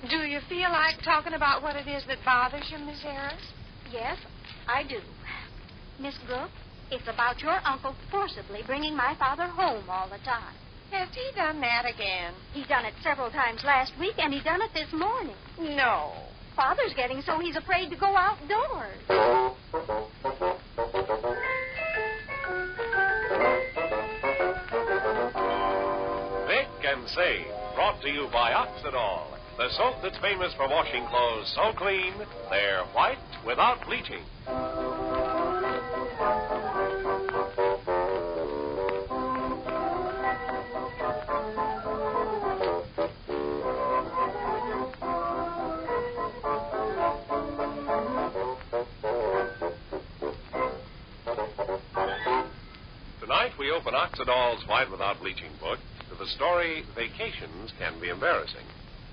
Do you feel like talking about what it is that bothers you, Miss Harris? Yes, I do. Miss Brooke, it's about your uncle forcibly bringing my father home all the time. Has he done that again? He done it several times last week, and he done it this morning. No. Father's getting so he's afraid to go outdoors. Pick and Save, brought to you by Oxidol, the soap that's famous for washing clothes so clean, they're white without bleaching. Tonight we open Oxidol's White Without Bleaching book to the story Vacations Can Be Embarrassing.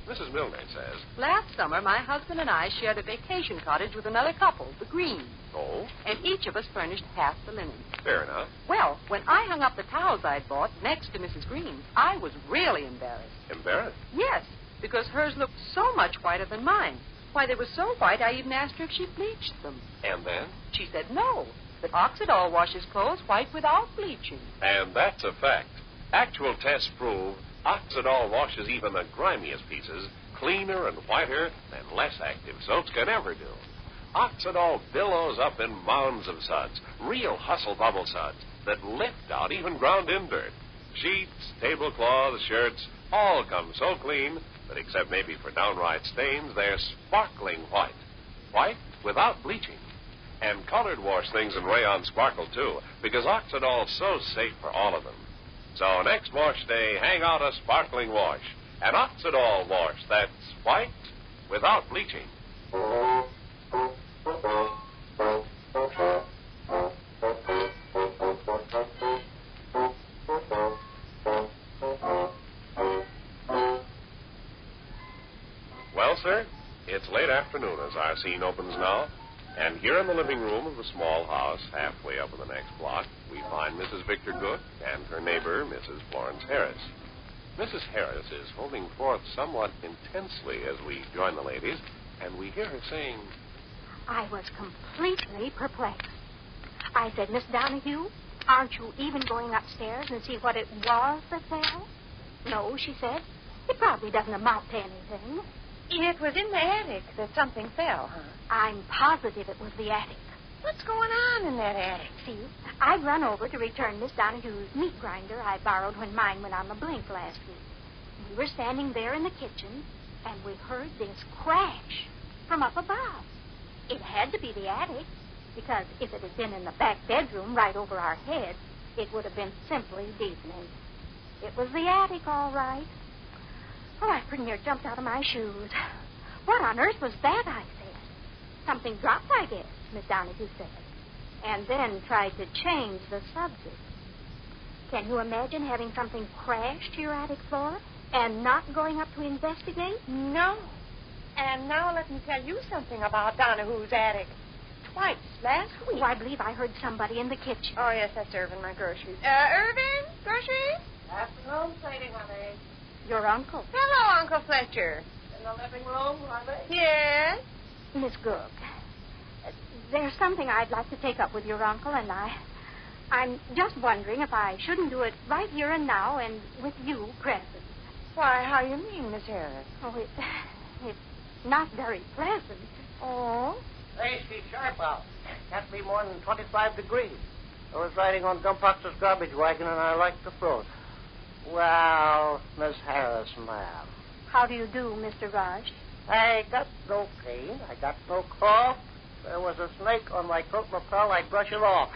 Mrs. Milner says, Last summer, my husband and I shared a vacation cottage with another couple, the Greens. oh, And each of us furnished half the linen. fair enough. Well, when I hung up the towels I'd bought next to Mrs. Green's, I was really embarrassed. Embarrassed? Yes, because hers looked so much whiter than mine. Why, they were so white, I even asked her if she bleached them. And then? She said no, that Oxidol washes clothes white without bleaching. And that's a fact. Actual tests prove Oxidol washes even the grimiest pieces cleaner and whiter than less active soaps can ever do. Oxidol billows up in mounds of suds, real hustle bubble suds that lift out even ground-in dirt. Sheets, tablecloths, shirts, all come so clean that except maybe for downright stains, they're sparkling white. White without bleaching. And colored wash things in rayon sparkle, too, because Oxidol's so safe for all of them. So next wash day, hang out a sparkling wash. An Oxidol wash that's white without bleaching. Well, sir, it's late afternoon as our scene opens now. And here in the living room of the small house halfway up in the next block, we find Mrs. Victor Good and her neighbor, Mrs. Florence Harris. Mrs. Harris is holding forth somewhat intensely as we join the ladies, and we hear her saying, I was completely perplexed. I said, Miss Donahue, aren't you even going upstairs and see what it was that fell? No, she said. It probably doesn't amount to anything. It was in the attic that something fell, huh? I'm positive it was the attic. What's going on in that attic? See, I'd run over to return Miss Donahue's meat grinder I borrowed when mine went on the blink last week. We were standing there in the kitchen, and we heard this crash from up above. It had to be the attic, because if it had been in the back bedroom right over our heads, it would have been simply deafening. It was the attic, all right. Oh, I pretty near jumped out of my shoes. What on earth was that, I said. Something dropped, I guess, Miss Donahue said, and then tried to change the subject. Can you imagine having something crash to your attic floor and not going up to investigate? No. And now let me tell you something about Donahue's attic. Twice last week. Oh, I believe I heard somebody in the kitchen. Oh, yes, that's Irvin, my groceries. Irvin, groceries? Afternoon, Sadie, honey. Your uncle. Hello, Uncle Fletcher. In the living room, honey? Yes? Miss Gook, there's something I'd like to take up with your uncle and I'm just wondering if I shouldn't do it right here and now and with you present. Why, how you mean, Miss Harris? Oh, it's not very pleasant. Oh? Hey, she's sharp out. Can't be more than 25 degrees. I was riding on Gumpox's garbage wagon, and I liked the float. Well, Miss Harris, ma'am. How do you do, Mr. Raj? I got no pain. I got no cough. There was a snake on my coat lapel. I'd brush it off.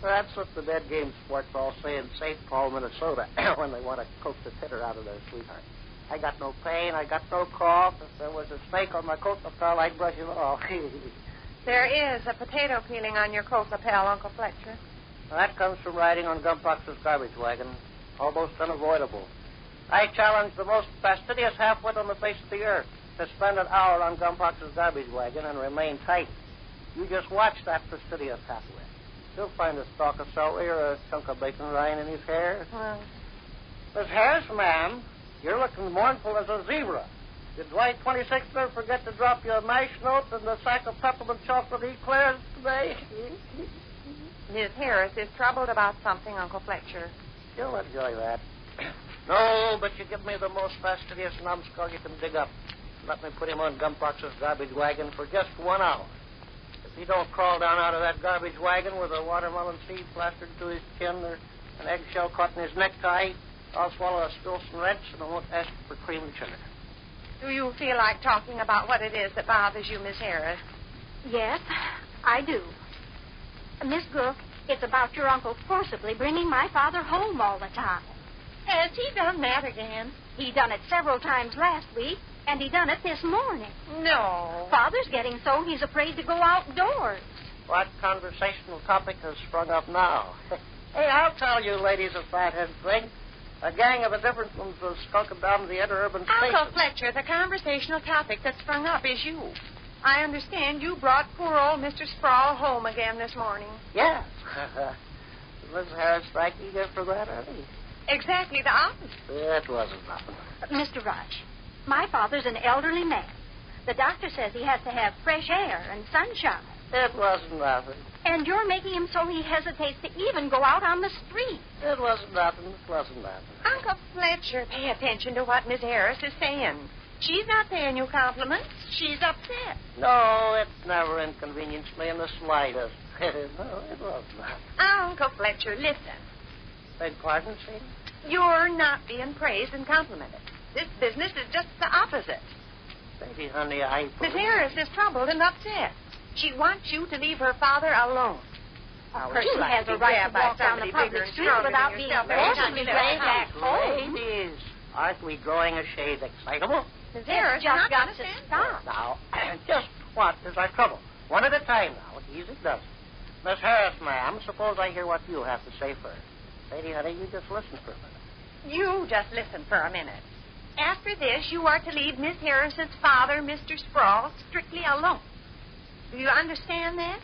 That's what the dead game sports all say in St. Paul, Minnesota, when they want to coax the titter out of their sweetheart. I got no pain. I got no cough. If there was a snake on my coat lapel, I'd brush it off. There is a potato peeling on your coat lapel, Uncle Fletcher. That comes from riding on Gumpox's garbage wagon. Almost unavoidable. I challenge the most fastidious half-wit on the face of the earth to spend an hour on Gumpox's garbage wagon and remain tight. You just watch that fastidious half-wit. You'll find a stalk of celery or a chunk of bacon rind in his hair. Well, Miss Harris, ma'am, You're looking mournful as a zebra. Did Dwight 26 forget to drop you a mash note and a sack of peppermint chocolate eclairs today? Miss Harris is troubled about something, Uncle Fletcher. You'll enjoy that. No, but you give me the most fastidious numbskull you can dig up. Let me put him on Gumbox's garbage wagon for just 1 hour. If he don't crawl down out of that garbage wagon with a watermelon seed plastered to his chin or an eggshell caught in his necktie, I'll swallow a Stilson wrench and I won't ask for cream and sugar. Do you feel like talking about what it is that bothers you, Miss Harris? Yes, I do. Miss Brooke, it's about your uncle forcibly bringing my father home all the time. Has he done that again? He done it several times last week, and he done it this morning. No. Father's getting so he's afraid to go outdoors. What conversational topic has sprung up now? Hey, I'll tell you, ladies of Fathead thing. A gang of the different ones was skulking down the interurban station. Uncle Fletcher, the conversational topic that sprung up is you. I understand you brought poor old Mr. Sproul home again this morning. Yes. Miss Harris thank you for that, honey. Exactly the opposite. It wasn't nothing. Mr. Raj, my father's an elderly man. The doctor says he has to have fresh air and sunshine. It wasn't nothing. And you're making him so he hesitates to even go out on the street. It wasn't nothing. It wasn't nothing. Uncle Fletcher, pay attention to what Miss Harris is saying. She's not paying you compliments. She's upset. No, it never inconvenienced me in the slightest. No, it wasn't nothing. Uncle Fletcher, listen. Beg pardon, Sadie? You're not being praised and complimented. This business is just the opposite. Sadie, honey, I... Miss Harris is troubled and upset. She wants you to leave her father alone. She has a right to walk down the public street without being forcibly dragged back home. Ladies, aren't we growing a shade excitable? Miss Harris just got to understand. stop. Now, just what is our trouble? One at a time now. Easy does it. Miss Harris, ma'am, suppose I hear what you have to say first. Sadie, honey, you just listen for a minute. You just listen for a minute. After this, you are to leave Miss Harris's father, Mr. Sproul, strictly alone. Do you understand that?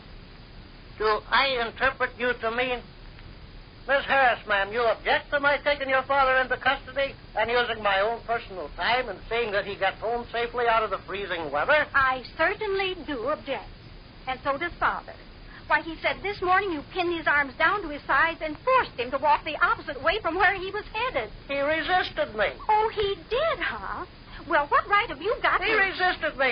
Do I interpret you to mean... Miss Harris, ma'am, you object to my taking your father into custody and using my own personal time and seeing that he gets home safely out of the freezing weather? I certainly do object. And so does Father. Why, he said this morning you pinned his arms down to his sides and forced him to walk the opposite way from where he was headed. He resisted me. Oh, he did, huh? Well, what right have you got He resisted me.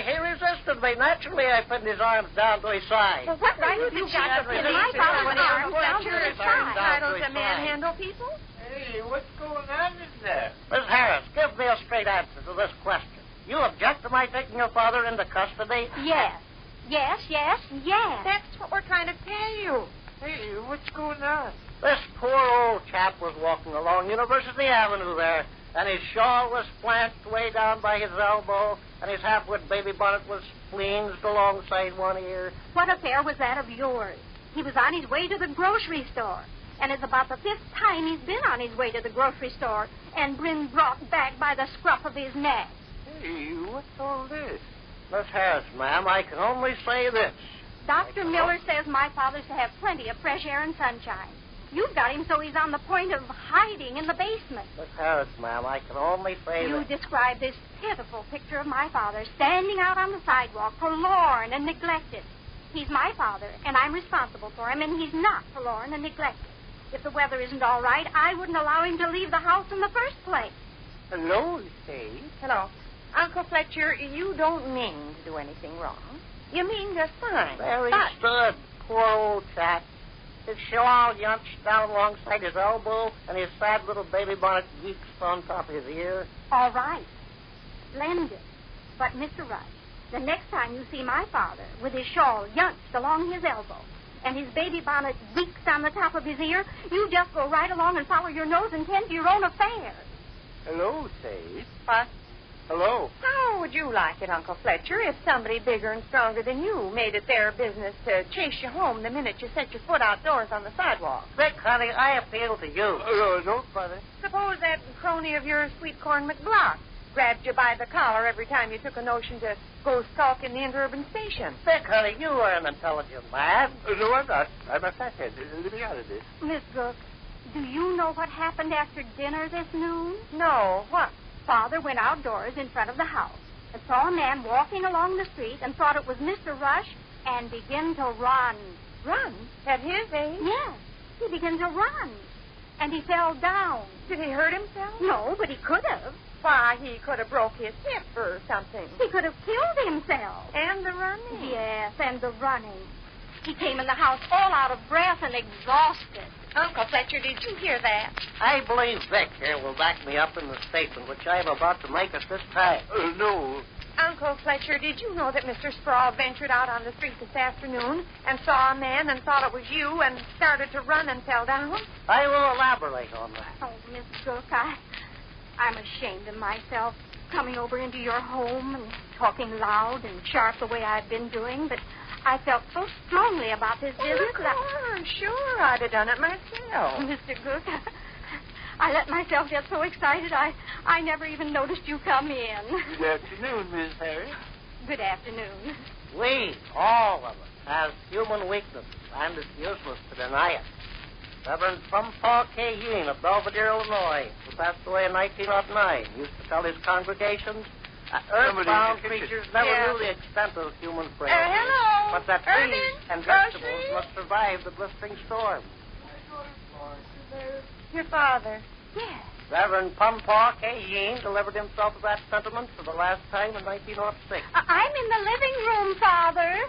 Naturally, I pinned his arms down to his side. Well, what right have you got to pin my father's arms down to his side? Entitled to manhandle people? Hey, what's going on in there? Miss Harris, give me a straight answer to this question. You object to my taking your father into custody? Yes. Yes. That's what we're trying to tell you. Hey, what's going on? This poor old chap was walking along University Avenue there, and his shawl was flanced way down by his elbow, and his half-wit baby bonnet was flinged alongside one ear. What affair was that of yours? He was on his way to the grocery store, and it's about the 5th time he's been on his way to the grocery store and been brought back by the scruff of his neck. Hey, what's all this? Miss Harris, ma'am, I can only say this. Dr. Miller says my father's to have plenty of fresh air and sunshine. You've got him so he's on the point of hiding in the basement. Miss Harris, ma'am, I can only say You that... describe this pitiful picture of my father standing out on the sidewalk, forlorn and neglected. He's my father, and I'm responsible for him, and he's not forlorn and neglected. If the weather isn't all right, I wouldn't allow him to leave the house in the first place. Hello, Sadie. Hello. Uncle Fletcher, you don't mean to do anything wrong. You mean just fine. There he But stood, poor old chap. His shawl yunched down alongside his elbow, and his sad little baby bonnet geeked on top of his ear. All right. Splendid. But, Mr. Rush, the next time you see my father with his shawl yunched along his elbow and his baby bonnet geeked on the top of his ear, you just go right along and follow your nose and tend to your own affairs. Hello, Sadie. what? Hello. How would you like it, Uncle Fletcher, if somebody bigger and stronger than you made it their business to chase you home the minute you set your foot outdoors on the sidewalk? Vic, honey, I appeal to you. Don't bother. Suppose that crony of yours, Sweet Corn McBlock, grabbed you by the collar every time you took a notion to go skulk in the interurban station. Vic, honey, you are an intelligent man. No, I'm not. I'm a fathead. Let me out of this. Miss Brooks, do you know what happened after dinner this noon? No, what? Father went outdoors in front of the house and saw a man walking along the street and thought it was Mr. Rush and began to run. Run? At his age? Yes, he began to run. And he fell down. Did he hurt himself? No, but he could have. Why, he could have broke his hip or something. He could have killed himself. And the running. Yes, and the running. He came in the house all out of breath and exhausted. Uncle Fletcher, did you hear that? I believe Vic here will back me up in the statement which I am about to make at this time. No. Uncle Fletcher, did you know that Mr. Sproul ventured out on the street this afternoon and saw a man and thought it was you and started to run and fell down? I will elaborate on that. Oh, Miss Cook, I'm ashamed of myself coming over into your home and talking loud and sharp the way I've been doing, but I felt so strongly about this business that... Oh, sure, I'd have done it myself. Mr. Cook, I let myself get so excited I never even noticed you come in. Good afternoon, Miss Harris. Good afternoon. We, all of us, have human weaknesses, and it's useless to deny it. Reverend Paul K. Yeen of Belvedere, Illinois, who passed away in 1909, used to tell his congregations that earthbound creatures never knew the extent of human frailty, hello. but that Irving, trees and vegetables groceries? must survive the blistering storm. Your father. Yes. Reverend Paul K. Yeen delivered himself of that sentiment for the last time in 1906. I'm in the living room, Father.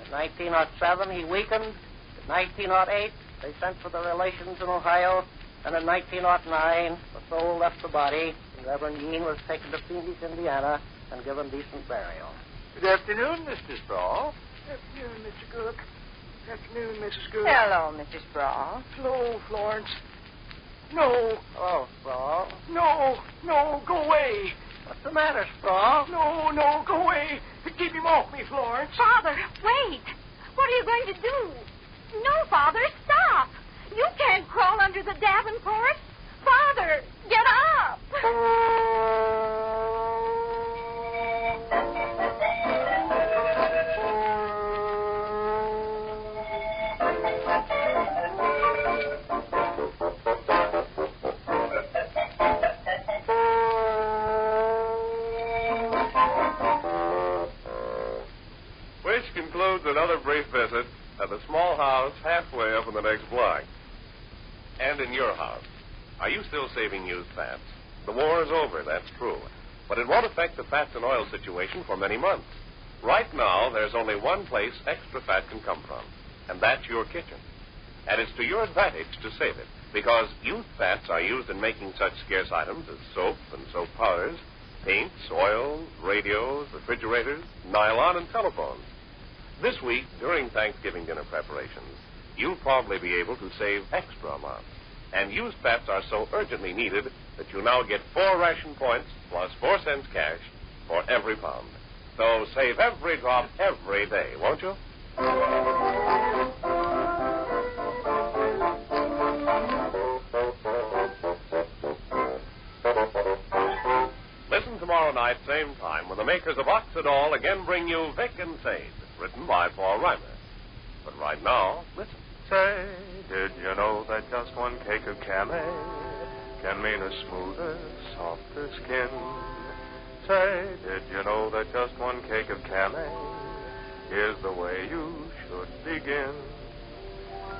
In 1907, he weakened. In 1908, they sent for the relations in Ohio. And in 1909, the soul left the body, and Reverend Yeen was taken to Phoenix, Indiana, and given decent burial. Good afternoon, Mr. Sproul. Good afternoon, Mr. Cook. Good afternoon, Mrs. Cook. Hello, Mrs. Sproul. Hello, Florence. No. Oh, Sproul. No, go away. What's the matter, Sproul? No, go away. Keep him off me, Florence. Father, wait. What are you going to do? No, Father, stop. You can't crawl under the Davenport. Father, get up. Which concludes another brief visit at the small house halfway up in the next block. And in your house, are you still saving used fats? The war is over, that's true. But it won't affect the fats and oil situation for many months. Right now, there's only one place extra fat can come from, and that's your kitchen. And it's to your advantage to save it, because used fats are used in making such scarce items as soap and soap powders, paints, oils, radios, refrigerators, nylon, and telephones. This week, during Thanksgiving dinner preparations, you'll probably be able to save extra amounts. And used fats are so urgently needed that you now get 4 ration points plus 4 cents cash for every pound. So save every drop every day, won't you? Listen tomorrow night, same time, when the makers of Oxidol again bring you Vic and Sade, written by Paul Reimer. But right now, listen. Say, did you know that just one cake of Camay can mean a smoother, softer skin? Say, did you know that just one cake of Camay is the way you should begin?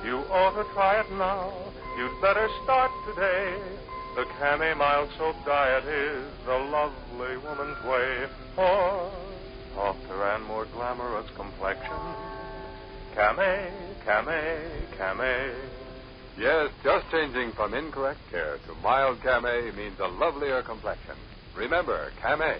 You ought to try it now. You'd better start today. The Camay mild soap diet is the lovely woman's way for softer and more glamorous complexion. Camay, Camay, Camay. Yes, just changing from incorrect care to mild Camay means a lovelier complexion. Remember, Camay.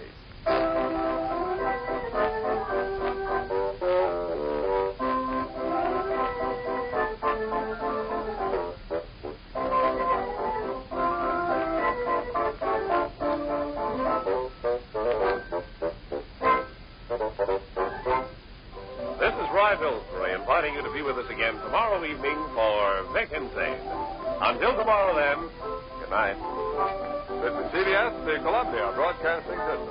This is Roy Pillsbury inviting you to be with us again tomorrow evening for Vic and Sade. Until tomorrow, then, good night. This is CBS, the Columbia Broadcasting System.